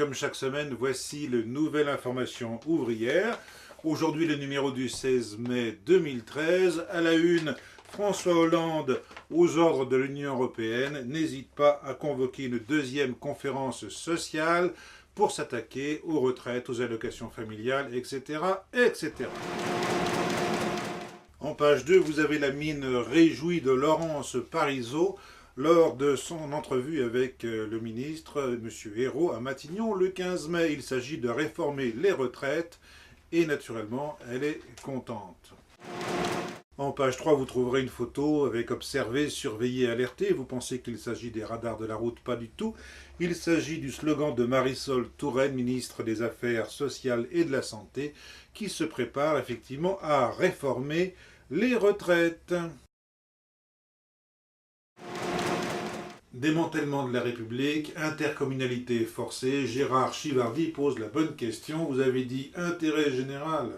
comme chaque semaine, voici le Nouvelle Information Ouvrière. Aujourd'hui, le numéro du 16 mai 2013. À la une, François Hollande, aux ordres de l'Union européenne, n'hésite pas à convoquer une deuxième conférence sociale pour s'attaquer aux retraites, aux allocations familiales, etc., etc. En page 2, vous avez la mine réjouie de Laurence Parisot lors de son entrevue avec le ministre, M. Ayrault, à Matignon le 15 mai. Il s'agit de réformer les retraites et naturellement, elle est contente. En page 3, vous trouverez une photo avec observer, surveiller, alerter. Vous pensez qu'il s'agit des radars de la route? Pas du tout. Il s'agit du slogan de Marisol Touraine, ministre des Affaires sociales et de la Santé, qui se prépare effectivement à réformer les retraites. Démantèlement de la République, intercommunalité forcée, Gérard Chivardi pose la bonne question. Vous avez dit intérêt général.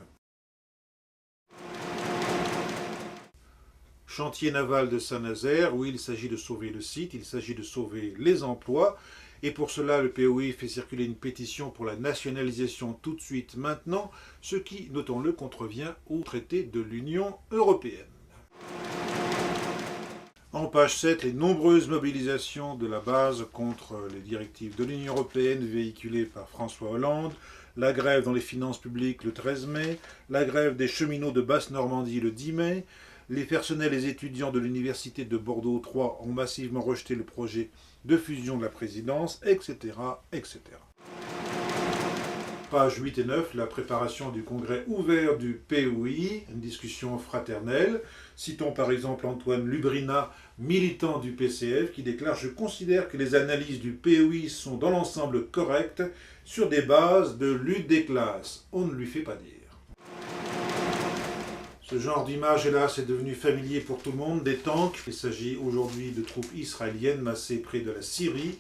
Chantier naval de Saint-Nazaire, où il s'agit de sauver le site, il s'agit de sauver les emplois. Et pour cela, le POI fait circuler une pétition pour la nationalisation tout de suite maintenant, ce qui, notons-le, contrevient au traité de l'Union européenne. En page 7, les nombreuses mobilisations de la base contre les directives de l'Union européenne véhiculées par François Hollande, la grève dans les finances publiques le 13 mai, la grève des cheminots de Basse-Normandie le 10 mai, les personnels et étudiants de l'université de Bordeaux 3 ont massivement rejeté le projet de fusion de la présidence, etc., etc. Pages 8 et 9, la préparation du congrès ouvert du POI, une discussion fraternelle. Citons par exemple Antoine Lubrina, militant du PCF, qui déclare « Je considère que les analyses du POI sont dans l'ensemble correctes sur des bases de lutte des classes. » On ne lui fait pas dire. Ce genre d'image, hélas, est devenu familier pour tout le monde. Des tanks, il s'agit aujourd'hui de troupes israéliennes massées près de la Syrie,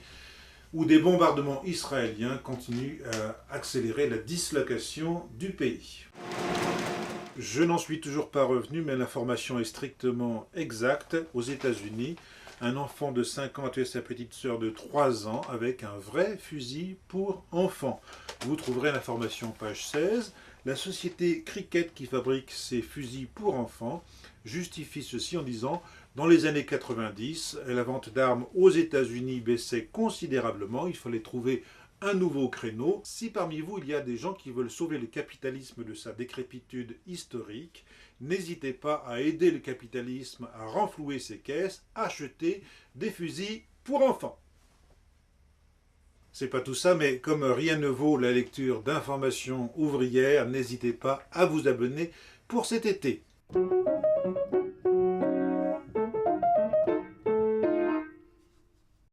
où des bombardements israéliens continuent à accélérer la dislocation du pays. Je n'en suis toujours pas revenu, mais l'information est strictement exacte. Aux États-Unis, un enfant de 5 ans a tué sa petite sœur de 3 ans avec un vrai fusil pour enfants. Vous trouverez l'information page 16. La société Cricket, qui fabrique ces fusils pour enfants, justifie ceci en disant « Dans les années 90, la vente d'armes aux États-Unis baissait considérablement. Il fallait trouver un nouveau créneau. Si parmi vous, il y a des gens qui veulent sauver le capitalisme de sa décrépitude historique, n'hésitez pas à aider le capitalisme à renflouer ses caisses, acheter des fusils pour enfants. » C'est pas tout ça, mais comme rien ne vaut la lecture d'informations ouvrières, n'hésitez pas à vous abonner pour cet été.